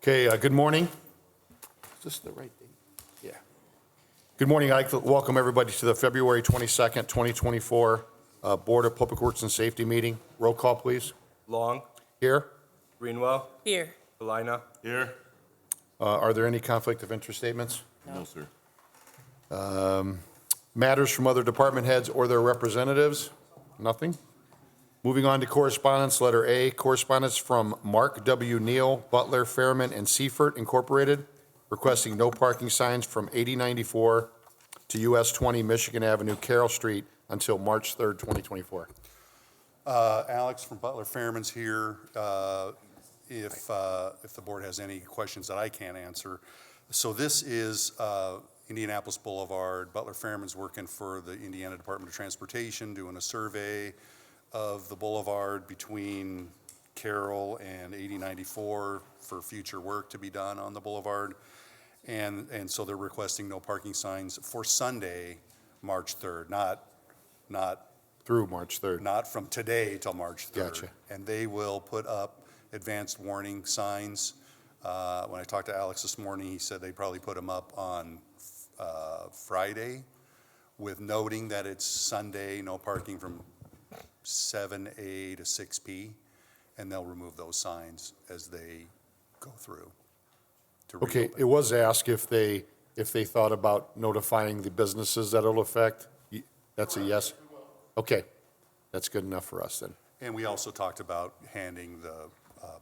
Okay, good morning. Is this the right date? Yeah. Good morning. I'd like to welcome everybody to the February 22nd, 2024 Board of Public Works and Safety meeting. Roll call, please. Long, Here. Greenwell, Here. Belina. Here. Are there any conflict of interest statements? No, sir. Matters from other department heads or their representatives? Nothing. Moving on to correspondence, letter A, correspondence from Mark W. Neal, Butler, Fairman, and Seifert Incorporated, requesting no parking signs from 8094 to US 20 Michigan Avenue, Carroll Street, until March 3rd, 2024. Alex from Butler Fairman's here. If the board has any questions that I can't answer. So this is Indianapolis Boulevard. Butler Fairman's working for the Indiana Department of Transportation, doing a survey of the boulevard between Carroll and 8094 for future work to be done on the boulevard. And so they're requesting no parking signs for Sunday, March 3rd, not Through March 3rd. not from today till March 3rd. Gotcha. And they will put up advanced warning signs. When I talked to Alex this morning, he said they probably put them up on Friday with noting that it's Sunday, no parking from 7A to 6P, and they'll remove those signs as they go through to Okay, reopen. it was asked if they thought about notifying the businesses that it'll affect. That's a yes? Okay, that's good enough for us then. And we also talked about handing the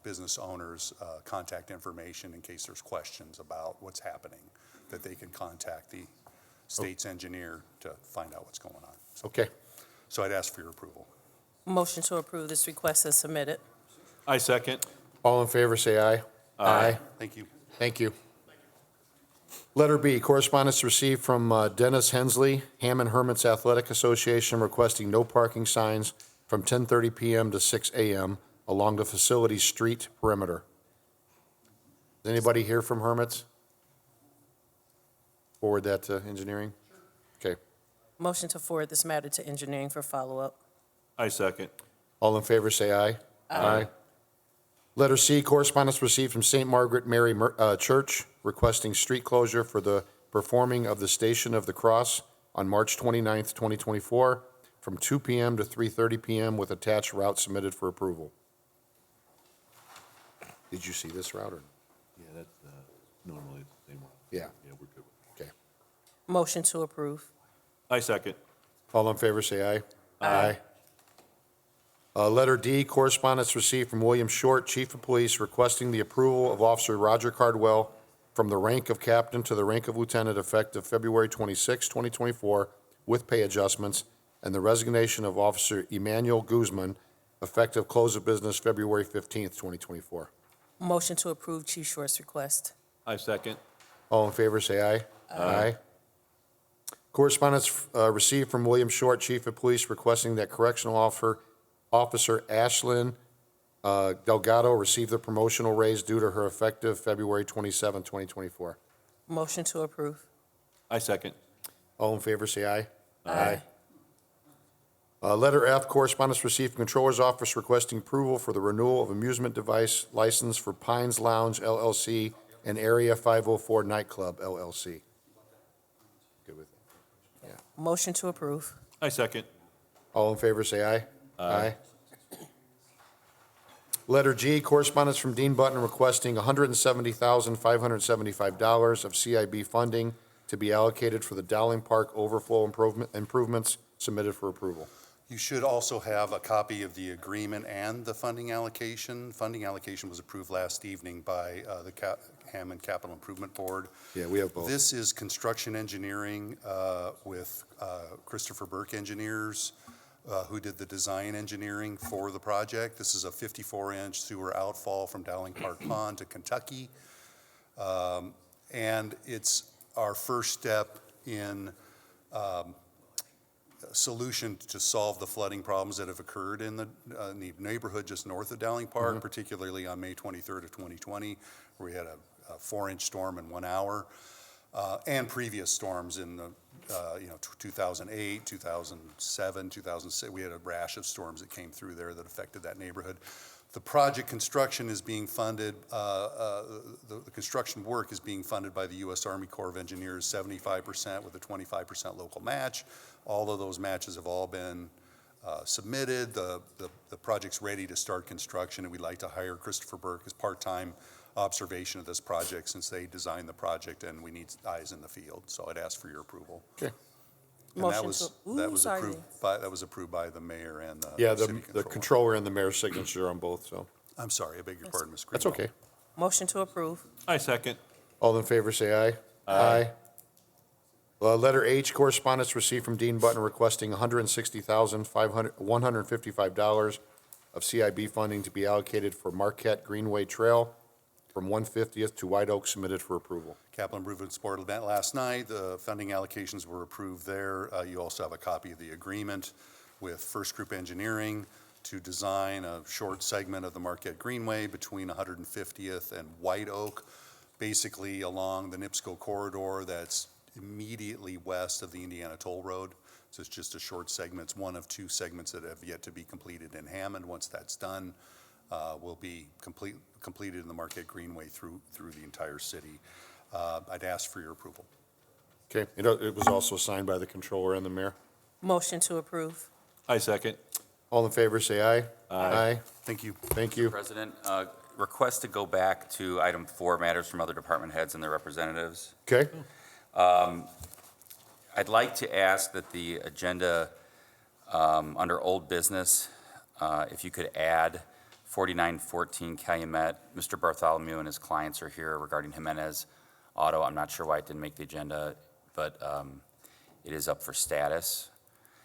business owners contact information in case there's questions about what's happening, that they can contact the state's engineer to find out what's going on. Okay, So I'd ask for your approval. Motion to approve this request as submitted. I second. all in favor, say aye. Aye. Thank you. Thank you. Letter B, correspondence received from Dennis Hensley, Hammond Hermits Athletic Association, requesting no parking signs from 10:30 PM to 6 AM along the facility's street perimeter. Is anybody here from Hermits? Forward that to engineering? Okay. Motion to forward this matter to engineering for follow-up. I second. All in favor, say aye. Aye. Letter C, correspondence received from St. Margaret Mary Church, requesting street closure for the performing of the Station of the Cross on March 29th, 2024, from 2 PM to 3:30 PM with attached route submitted for approval. Did you see this route or? Yeah, that's normally the same one. Yeah, Yeah, we're good. okay. Motion to approve. I second. All in favor, say aye. Aye. Letter D, correspondence received from William Short, Chief of Police, requesting the approval of Officer Roger Cardwell from the rank of captain to the rank of lieutenant effective February 26, 2024, with pay adjustments, and the resignation of Officer Emmanuel Guzman effective close of business February 15th, 2024. Motion to approve Chief Short's request. I second. All in favor, say aye. Aye. Correspondence received from William Short, Chief of Police, requesting that Correctional Officer Ashlyn Delgado receive the promotional raise due to her effective February 27, 2024. Motion to approve. I second. All in favor, say aye. Aye. Letter F, correspondence received from Controller's Office requesting approval for the renewal of amusement device license for Pines Lounge LLC and Area 504 Nightclub LLC. Good with it. Yeah. Motion to approve. I second. All in favor, say aye. Aye. Letter G, correspondence from Dean Button requesting $170,575 of CIB funding to be allocated for the Dowling Park overflow improvements submitted for approval. You should also have a copy of the agreement and the funding allocation. Funding allocation was approved last evening by the Hammond Capital Improvement Board. Yeah, we have both. This is construction engineering with Christopher Burke Engineers, who did the design engineering for the project. This is a 54-inch sewer outfall from Dowling Park Pond to Kentucky. And it's our first step in solution to solve the flooding problems that have occurred in the neighborhood just north of Dowling Park, particularly on May 23rd of 2020, where we had a 4-inch storm in 1 hour, and previous storms in the 2008, 2007, 2006. We had a rash of storms that came through there that affected that neighborhood. The project construction is being funded, the construction work is being funded by the U.S. Army Corps of Engineers, 75% with a 25% local match. All of those matches have all been submitted. The project's ready to start construction, and we'd like to hire Christopher Burke as part-time observation of this project since they designed the project and we need eyes in the field. So I'd ask for your approval. Okay. And that Motion was, to- that Ooh, was sorry. approved by the mayor and the Yeah, city the controller. controller and the mayor's signature on both, so I'm sorry, I beg your pardon, Ms. that's Greenwald. okay. Motion to approve. I second. All in favor, say aye. Aye. Letter H, correspondence received from Dean Button requesting $160,155 of CIB funding to be allocated for Marquette Greenway Trail from 150th to White Oak, submitted for approval. Capital Improvements Board met last night. The funding allocations were approved there. You also have a copy of the agreement with First Group Engineering to design a short segment of the Marquette Greenway between 150th and White Oak, basically along the NIPSCO corridor that's immediately west of the Indiana Toll Road. So it's just a short segment. It's one of two segments that have yet to be completed in Hammond. Once that's done, will be completed in the Marquette Greenway through the entire city. I'd ask for your approval. Okay, it was also signed by the controller and the mayor. Motion to approve. I second. All in favor, say aye. Aye. Thank you. Thank you. President, request to go back to item 4, matters from other department heads and their representatives. Okay, I'd like to ask that the agenda, under old business, if you could add 4914 Calumet. Mr. Bartholomew and his clients are here regarding Jimenez Auto. I'm not sure why it didn't make the agenda, but it is up for status.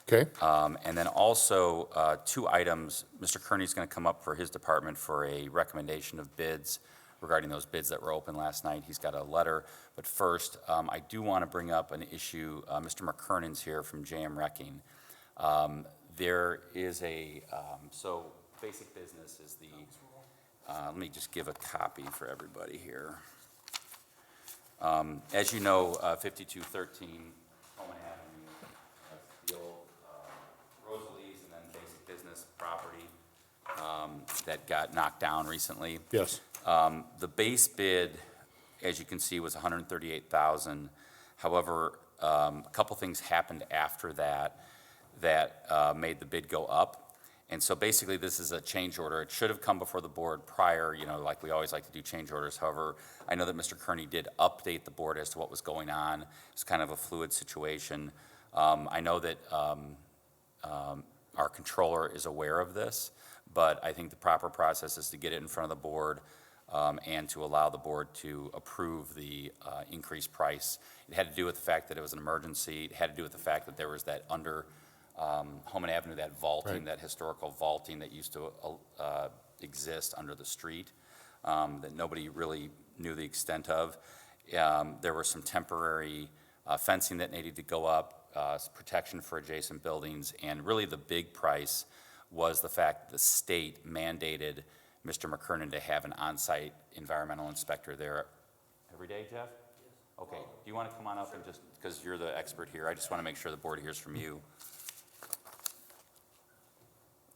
okay, And then also, 2 items, Mr. Kearney's going to come up for his department for a recommendation of bids regarding those bids that were open last night. He's got a letter. But first, I do want to bring up an issue. Mr. McKernan's here from JM Wrecking. There is so basic business is the, let me just give a copy for everybody here. As you know, 5213 Holman Avenue, the old Rosalie's and then basic business property that got knocked down recently. yes, The base bid, as you can see, was $138,000. However, a couple things happened after that made the bid go up. And so basically, this is a change order. It should have come before the board prior, like we always like to do change orders. However, I know that Mr. Kearney did update the board as to what was going on. It's kind of a fluid situation. I know that our controller is aware of this, but I think the proper process is to get it in front of the board and to allow the board to approve the increased price. It had to do with the fact that it was an emergency. It had to do with the fact that there was that under Holman Avenue, that vaulting, Right. that historical vaulting that used to exist under the street that nobody really knew the extent of. There were some temporary fencing that needed to go up, protection for adjacent buildings, and really the big price was the fact that the state mandated Mr. McKernan to have an on-site environmental inspector there every day, Jeff? Okay, do you want to come on up and just, because you're the expert here, I just want to make sure the board hears from you.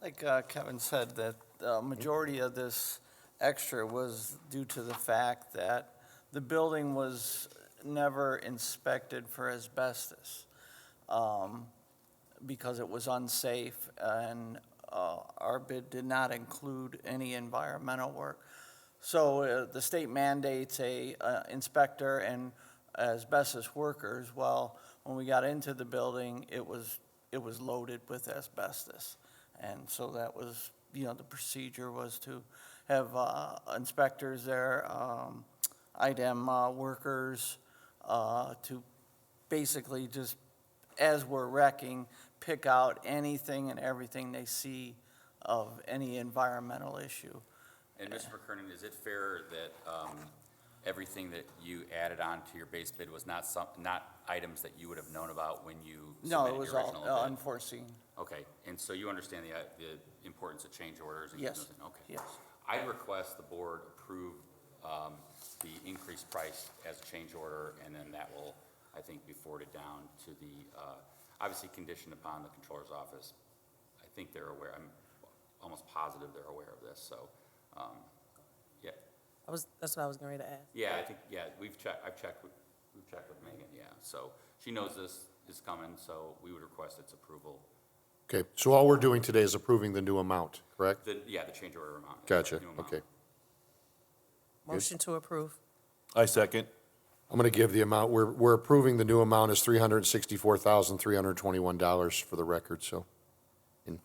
Like Kevin said, that the majority of this extra was due to the fact that the building was never inspected for asbestos because it was unsafe, and our bid did not include any environmental work. So the state mandates a inspector and asbestos workers. Well, when we got into the building, it was loaded with asbestos. And so that was, the procedure was to have inspectors there, IDEM workers, to basically just, as we're wrecking, pick out anything and everything they see of any environmental issue. And Mr. McKernan, is it fair that everything that you added on to your base bid was not items that you would have known about when you No, it submitted was your original all bid? unforeseen. Okay, and so you understand the importance of change orders? And Yes, Okay. yes. I request the board approve the increased price as a change order, and then that will, I think, be forwarded down to the, obviously conditioned upon the controller's office. I think they're aware, I'm almost positive they're aware of this, so, yeah. That's what I was going to ask. Yeah, I think, yeah, we've checked with Megan, yeah. So she knows this is coming, so we would request its approval. Okay, so all we're doing today is approving the new amount, correct? The change order amount. Gotcha, new amount. okay. Motion to approve. I second. I'm going to give the amount, we're approving the new amount as $364,321 for the record, so. And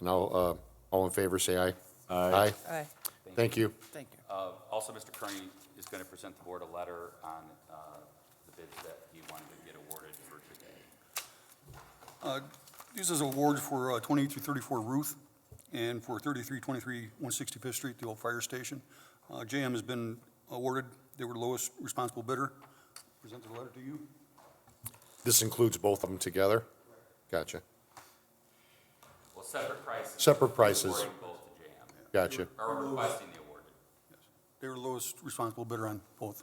all in favor, say aye. Aye. Aye. Thank you. Thank you. Also, Mr. Kearney is going to present the board a letter on the bids that he wanted to get awarded for today. These is awards for 28 through 34 Ruth and for 3323 165th Street, the old fire station. JM has been awarded. They were the lowest responsible bidder. Present the letter to you. This includes both of them together? Gotcha. Well, separate prices. Separate prices. Awarding both to JM. Gotcha. Or requesting the award. They were the lowest responsible bidder on both.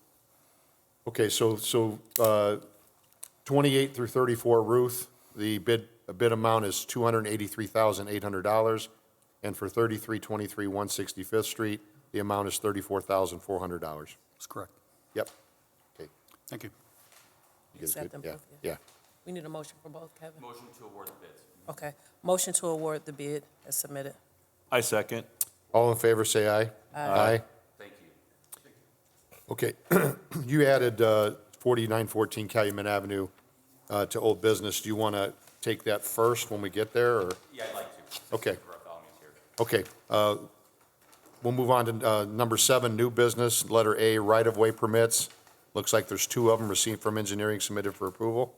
Okay, so 28 through 34 Ruth, the bid amount is $283,800. And for 3323 165th Street, the amount is $34,400. That's correct. Yep. Okay. Thank you. You guys Accept good? them Yeah, both, yeah. We need a motion for both, Kevin. Motion to award the bids. Okay. Motion to award the bid as submitted. I second. All in favor, say aye. Aye. Thank you. Okay. You added 4914 Calumet Avenue to old business. Do you want to take that first when we get there, or? Yeah, I'd like to. Okay. Bartholomew's here. Okay. We'll move on to number 7, new business, letter A, right-of-way permits. Looks like there's 2 of them received from engineering, submitted for approval.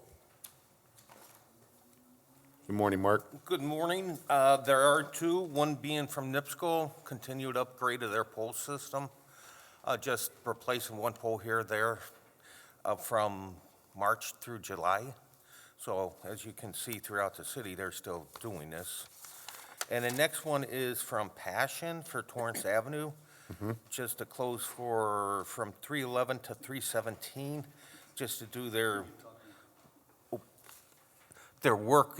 Good morning, Mark. Good morning. There are 2, one being from NIPSCO, continued upgrade of their pole system, just replacing one pole here, there, from March through July. So as you can see throughout the city, they're still doing this. And the next one is from Passion for Torrance Avenue, just to close from 311 to 317, just to do their work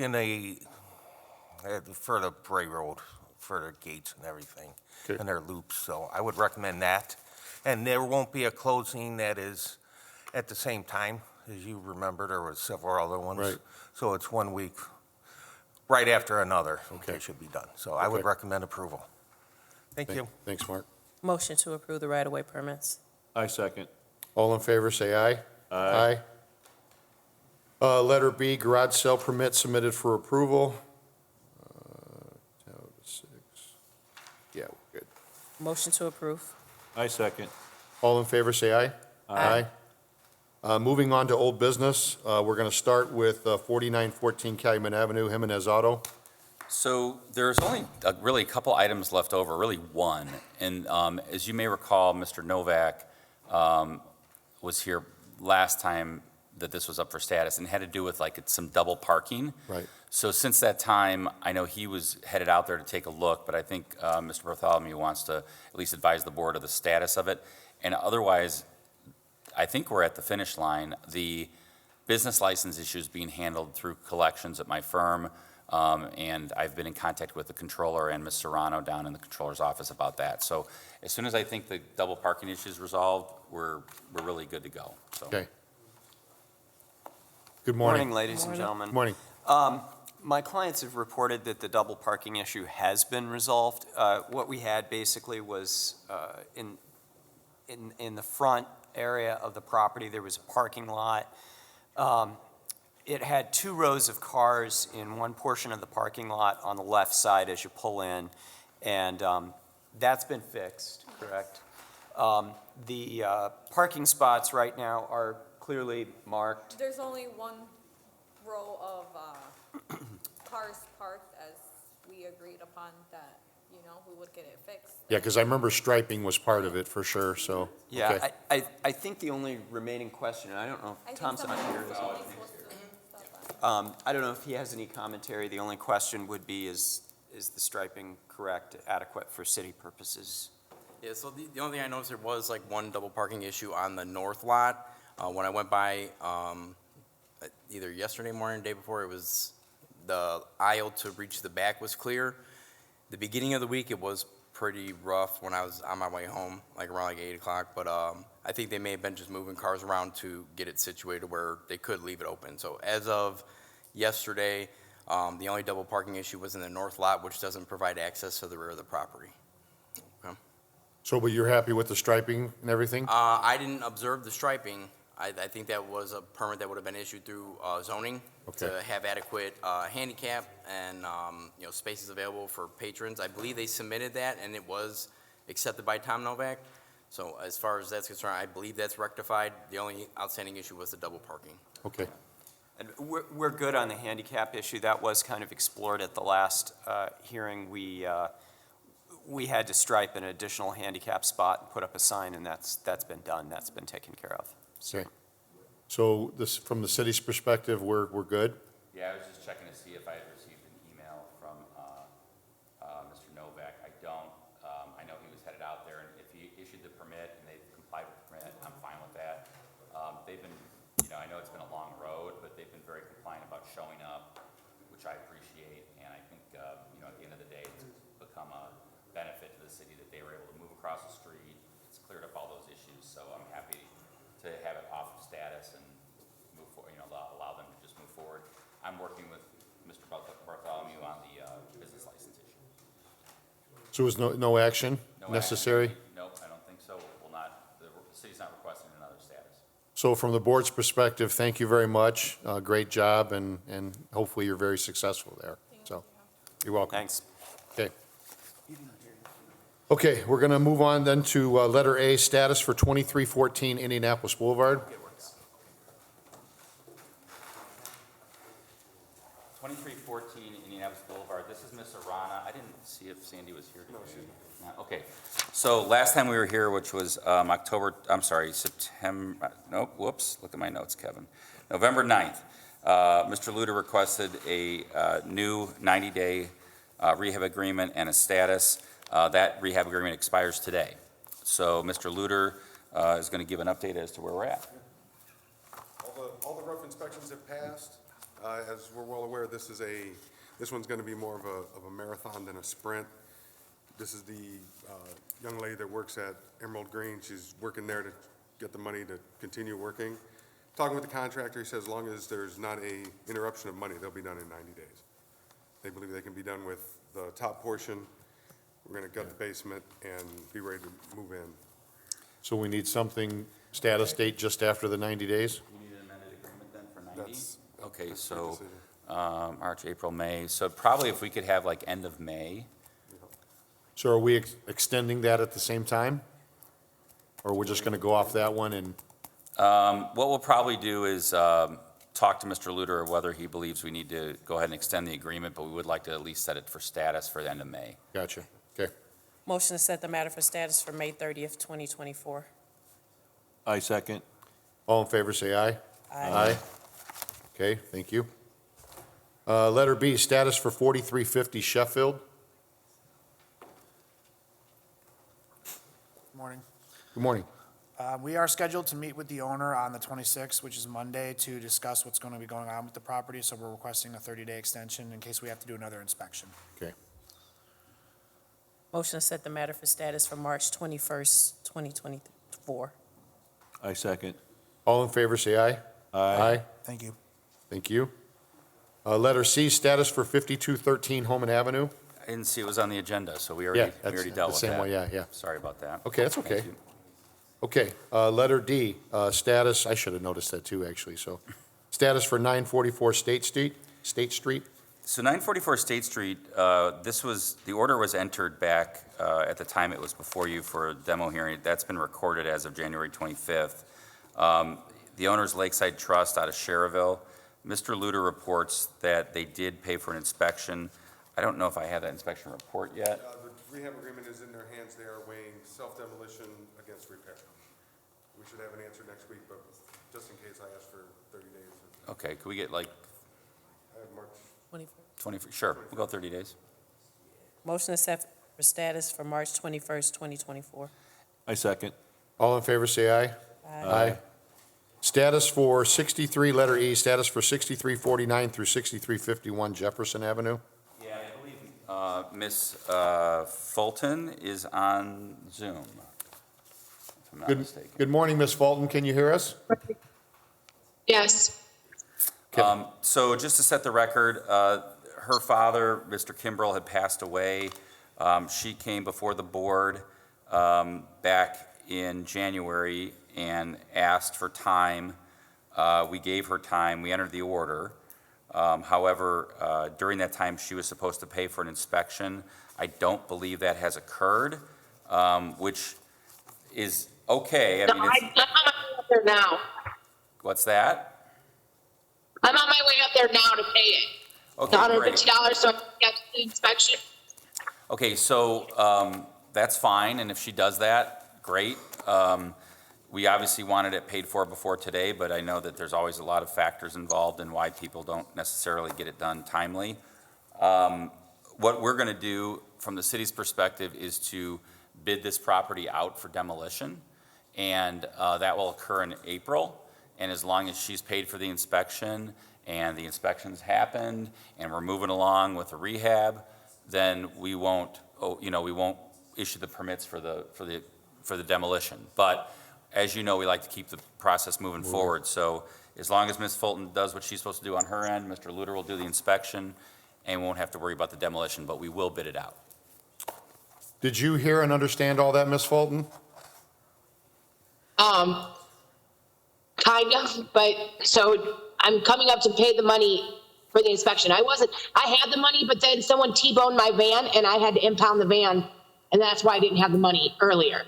for the Bray Road, for the gates and everything, Okay. and their loops. So I would recommend that. And there won't be a closing that is at the same time. As you remember, there was several other ones. Right. So it's 1 week right after another. Okay. They should be done. So I would Okay. recommend approval. Thank you. Thanks, Mark. Motion to approve the right-of-way permits. I second. All in favor, say aye. Aye. Letter B, garage sale permit submitted for approval. 10 to 6. Yeah, we're good. Motion to approve. I second. All in favor, say aye. Aye. Moving on to old business, we're going to start with 4914 Calumet Avenue, Jimenez Auto. So there's only really a couple items left over, really one. And as you may recall, Mr. Novak was here last time that this was up for status and had to do with like some double parking. Right. So since that time, I know he was headed out there to take a look, but I think Mr. Bartholomew wants to at least advise the board of the status of it. And otherwise, I think we're at the finish line. The business license issue is being handled through collections at my firm, and I've been in contact with the controller and Ms. Serrano down in the controller's office about that. So as soon as I think the double parking issue is resolved, we're really good to go. So. Okay. Good morning. Morning, ladies and gentlemen. Morning. My clients have reported that the double parking issue has been resolved. What we had basically was in the front area of the property, there was a parking lot. It had 2 rows of cars in one portion of the parking lot on the left side as you pull in, and that's been fixed, correct? The parking spots right now are clearly marked. There's only 1 row of cars parked as we agreed upon that, we would get it fixed. Yeah, because I remember striping was part of it for sure, so. Yeah, okay. I think the only remaining question, and I don't know I if think Tom's not someone here. was only supposed to stop by. I don't know if he has any commentary. The only question would be, is the striping correct, adequate for city purposes? Yeah, so the only thing I noticed, there was like 1 double parking issue on the north lot. When I went by, either yesterday morning or the day before, it was the aisle to reach the back was clear. The beginning of the week, it was pretty rough when I was on my way home, like around like 8 o'clock. But I think they may have been just moving cars around to get it situated where they could leave it open. So as of yesterday, the only double parking issue was in the north lot, which doesn't provide access to the rear of the property. Okay. So, but you're happy with the striping and everything? I didn't observe the striping. I think that was a permit that would have been issued through zoning Okay. to have adequate handicap and, spaces available for patrons. I believe they submitted that, and it was accepted by Tom Novak. So as far as that's concerned, I believe that's rectified. The only outstanding issue was the double parking. Okay. And we're good on the handicap issue. That was kind of explored at the last hearing. We had to stripe an additional handicap spot and put up a sign, and that's been done. That's been taken care of. Okay. So this, from the city's perspective, we're good? Yeah, I was just checking to see if I had received an email from Mr. Novak. I don't. I know he was headed out there, and if he issued the permit and they've complied with the permit, I'm fine with that. They've been, I know it's been a long road, but they've been very compliant about showing up, which I appreciate. And I think, at the end of the day, it's become a benefit to the city that they were able to move across the street. It's cleared up all those issues, so I'm happy to have it off of status and move forward, allow them to just move forward. I'm working with Mr. Bartholomew on the business license issue. So is no action No necessary? action. Nope, I don't think so. Will not, the city's not requesting another status. So from the board's perspective, thank you very much. Great job, and hopefully you're very successful there. So, you're welcome. Thanks. Okay. Okay, we're going to move on then to letter A, status for 2314 Indianapolis Boulevard. 2314 Indianapolis Boulevard. This is Miss Arana. I didn't see if Sandy was here today. No, okay. So last time we were here, which was September, nope, whoops, look at my notes, Kevin. November 9th, Mr. Luter requested a new 90-day rehab agreement and a status. That rehab agreement expires today. So Mr. Luter is going to give an update as to where we're at. All the rough inspections have passed. As we're well aware, this one's going to be more of a marathon than a sprint. This is the young lady that works at Emerald Green. She's working there to get the money to continue working. Talking with the contractor, he says as long as there's not a interruption of money, they'll be done in 90 days. They believe they can be done with the top portion. We're going to gut the basement and be ready to move in. So we need something, status date just after the 90 days? You need an amended agreement then for 90? That's Okay, a so decision. March, April, May. So probably if we could have like end of May. So are we extending that at the same time? Or we're just going to go off that one and, What we'll probably do is talk to Mr. Luter whether he believes we need to go ahead and extend the agreement, but we would like to at least set it for status for the end of May. gotcha, okay. Motion to set the matter for status for May 30th, 2024. I second. All in favor, say aye. Aye. Okay, thank you. Letter B, status for 4350 Sheffield. Morning. Good morning. We are scheduled to meet with the owner on the 26th, which is Monday, to discuss what's going to be going on with the property, so we're requesting a 30-day extension in case we have to do another inspection. Okay. Motion to set the matter for status for March 21st, 2024. I second. All in favor, say aye. Aye. Thank you. Thank you. Letter C, status for 5213 Holman Avenue. I didn't see it was on the agenda, so we Yeah, already that's dealt the with same that. way, yeah. Sorry about that. Okay, that's okay. Thank you. Okay, letter D, status, I should have noticed that too, actually, so. Status for 944 State Street. So 944 State Street, the order was entered back at the time it was before you for a demo hearing. That's been recorded as of January 25th. The owner's Lakeside Trust out of Sherrville. Mr. Luter reports that they did pay for an inspection. I don't know if I have that inspection report yet. The rehab agreement is in their hands. They are weighing self-demolition against repair. We should have an answer next week, but just in case, I asked for 30 days. Okay, could we get like I have March. 20, sure, we'll go 30 days. Motion to set for status for March 21st, 2024. I second. All in favor, say aye. Aye. Status for 63, letter E, status for 6349 through 6351 Jefferson Avenue. Yeah, I believe Ms. Fulton is on Zoom, if I'm not mistaken. Good morning, Ms. Fulton. Can you hear us? Yes. So just to set the record, her father, Mr. Kimbrell, had passed away. She came before the board back in January and asked for time. We gave her time. We entered the order. However, during that time, she was supposed to pay for an inspection. I don't believe that has occurred, which is okay. I mean, I'm on my way up there now. what's that? I'm on my way up there now to pay it. Okay, The great. $150 so I can get the inspection. Okay, so that's fine, and if she does that, great. We obviously wanted it paid for before today, but I know that there's always a lot of factors involved in why people don't necessarily get it done timely. What we're going to do from the city's perspective is to bid this property out for demolition, and that will occur in April. And as long as she's paid for the inspection and the inspection's happened and we're moving along with the rehab, then we won't, we won't issue the permits for the demolition. But as you know, we like to keep the process moving forward. So as long as Ms. Fulton does what she's supposed to do on her end, Mr. Luter will do the inspection, and we won't have to worry about the demolition, but we will bid it out. Did you hear and understand all that, Ms. Fulton? Kind of, but so I'm coming up to pay the money for the inspection. I had the money, but then someone T-boned my van and I had to impound the van, and that's why I didn't have the money earlier.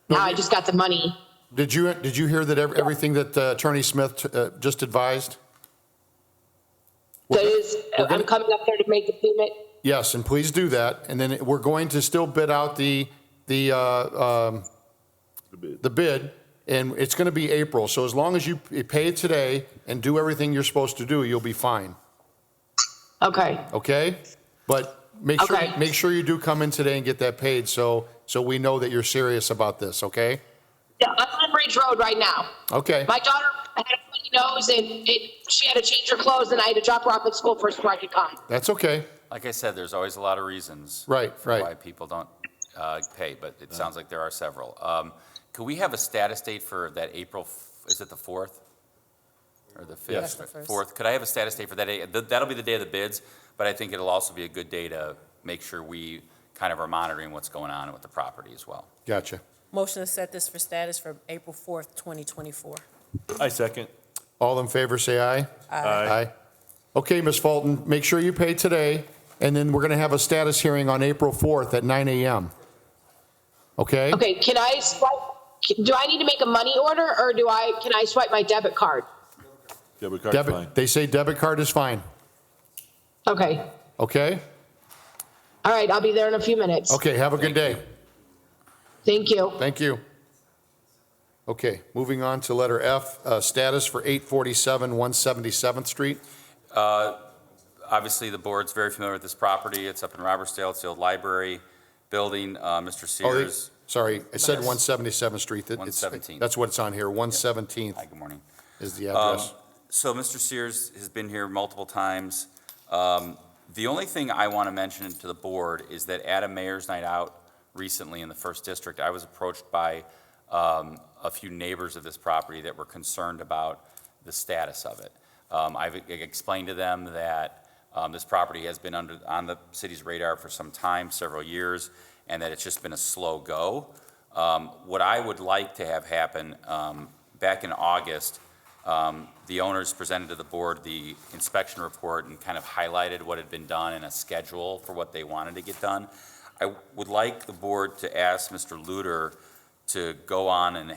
Now I just got the money. Did you hear that everything that Attorney Smith just advised? I'm coming up there to make the payment. Yes, and please do that. And then we're going to still bid out the bid, and it's going to be April. So as long as you pay it today and do everything you're supposed to do, you'll be fine. Okay. Okay? But make sure you do come in today and get that paid so we know that you're serious about this, okay? Yeah, I'm on Bridge Road right now. Okay. My daughter had a funny nose and she had to change her clothes and I had to drop her off at school first before I could come. That's okay. Like I said, there's always a lot of reasons Right. why people don't pay, but it sounds like there are several. Could we have a status date for that April, is it the 4th? Or the 5th? Yes, the 1st. 4th. Could I have a status date for that day? That'll be the day of the bids, but I think it'll also be a good day to make sure we kind of are monitoring what's going on with the property as well. Gotcha. Motion to set this for status for April 4th, 2024. I second. All in favor, say aye. Aye. Okay, Ms. Fulton, make sure you pay today, and then we're going to have a status hearing on April 4th at 9 a.m. Okay? Okay, can I swipe, do I need to make a money order or can I swipe my debit card? Debit card's fine. They say debit card is fine. Okay. Okay? All right, I'll be there in a few minutes. Okay, have a good day. Thank you. Thank you. Okay, moving on to letter F, status for 847 177th Street. Obviously, the board's very familiar with this property. It's up in Robertsdale. It's the old library building. Mr. Sears. Sorry, I said 177th Street. 117. That's what it's on here, 117th Hi, good morning. is the address. So Mr. Sears has been here multiple times. The only thing I want to mention to the board is that at a mayor's night out recently in the First District, I was approached by a few neighbors of this property that were concerned about the status of it. I've explained to them that this property has been on the city's radar for some time, several years, and that it's just been a slow go. What I would like to have happen, back in August, the owners presented to the board the inspection report and kind of highlighted what had been done and a schedule for what they wanted to get done. I would like the board to ask Mr. Luter to go on and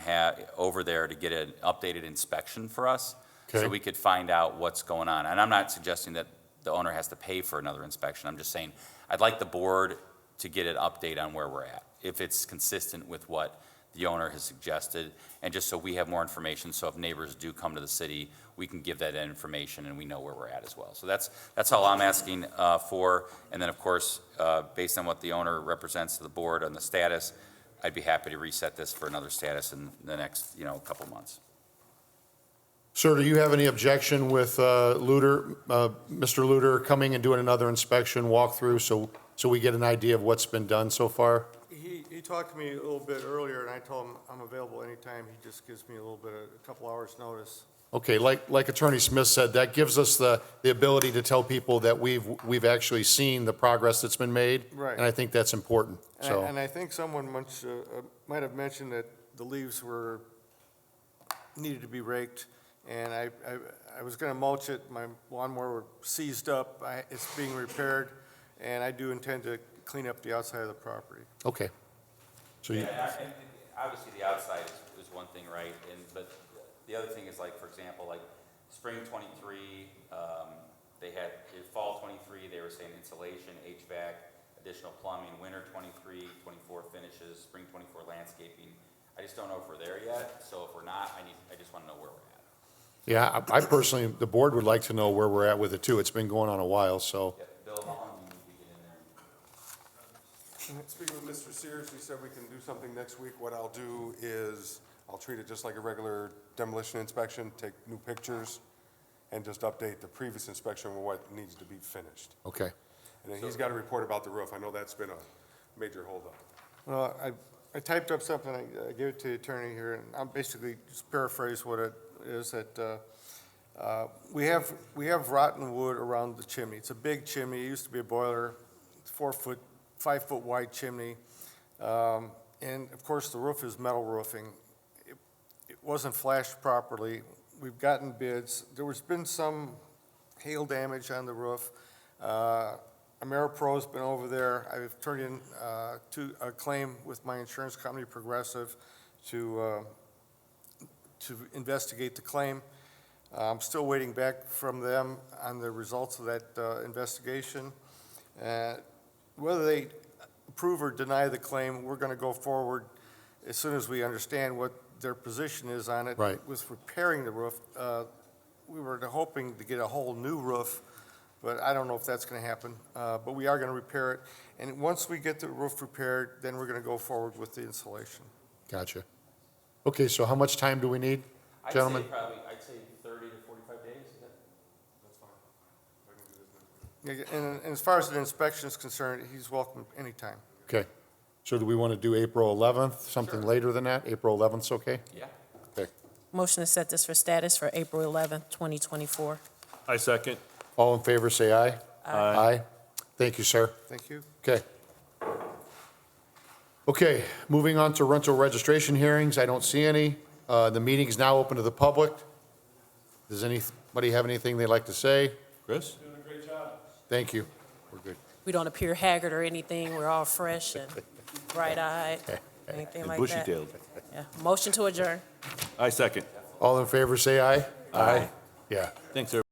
over there to get an updated inspection for us, so we could find out what's going on. And I'm not suggesting that the owner has to pay for another inspection. I'm just saying I'd like the board to get an update on where we're at, if it's consistent with what the owner has suggested, and just so we have more information, so if neighbors do come to the city, we can give that information and we know where we're at as well. So that's all I'm asking for. And then, of course, based on what the owner represents to the board on the status, I'd be happy to reset this for another status in the next, couple months. Sir, do you have any objection with Mr. Luter coming and doing another inspection, walkthrough, so so we get an idea of what's been done so far? He talked to me a little bit earlier, and I told him I'm available anytime. He just gives me a couple hours' notice. Okay, like Attorney Smith said, that gives us the ability to tell people that we've actually seen the progress that's been made. Right. And I think that's important, so. And I think someone might have mentioned that the leaves needed to be raked, and I was gonna mulch it. My lawnmower seized up. It's being repaired, and I do intend to clean up the outside of the property. Okay. So you, And obviously, the outside is one thing, right? But the other thing is, like, for example, like, spring '23, they had, in fall '23, they were saying insulation, HVAC, additional plumbing, winter '23, '24 finishes, spring '24 landscaping. I just don't know if we're there yet, so if we're not, I just want to know where we're at. yeah, I personally, the board would like to know where we're at with it too. It's been going on a while, so. Yep, Bill, how long do you need to get in there? Speaking with Mr. Sears, he said we can do something next week. What I'll do is, I'll treat it just like a regular demolition inspection, take new pictures, and just update the previous inspection on what needs to be finished. Okay. And then he's got a report about the roof. I know that's been a major holdup. Well, I typed up something, I gave it to the attorney here, and I'll basically just paraphrase what it is, that we have rotten wood around the chimney. It's a big chimney, it used to be a boiler, 5-foot wide chimney. And of course, the roof is metal roofing. It wasn't flashed properly. We've gotten bids. There has been some hail damage on the roof. AmeriPro's been over there. I've turned in a claim with my insurance company, Progressive, to investigate the claim. I'm still waiting back from them on the results of that investigation. Whether they approve or deny the claim, we're going to go forward as soon as we understand what their position is on it. Right. With repairing the roof, we were hoping to get a whole new roof, but I don't know if that's going to happen. But we are going to repair it. And once we get the roof repaired, then we're going to go forward with the installation. Gotcha. Okay, so how much time do we need, gentlemen? I'd say 30 to 45 days. Is that? That's fine. I can do this next week. And as far as the inspection is concerned, he's welcome anytime. Okay. So do we want to do April 11th, something later than that? April 11th's okay? Yeah. Okay. Motion to set this for status for April 11th, 2024. I second. All in favor, say aye. Aye. Thank you, sir. Thank you. Okay. Okay, moving on to rental registration hearings. I don't see any. The meeting is now open to the public. Does anybody have anything they'd like to say? Chris? Doing a great job. Thank you. We're good. We don't appear haggard or anything. We're all fresh and bright-eyed, anything And like that. bushy-tailed. Yeah. Motion to adjourn. I second. All in favor, say aye. Aye. Yeah. Thanks, everybody.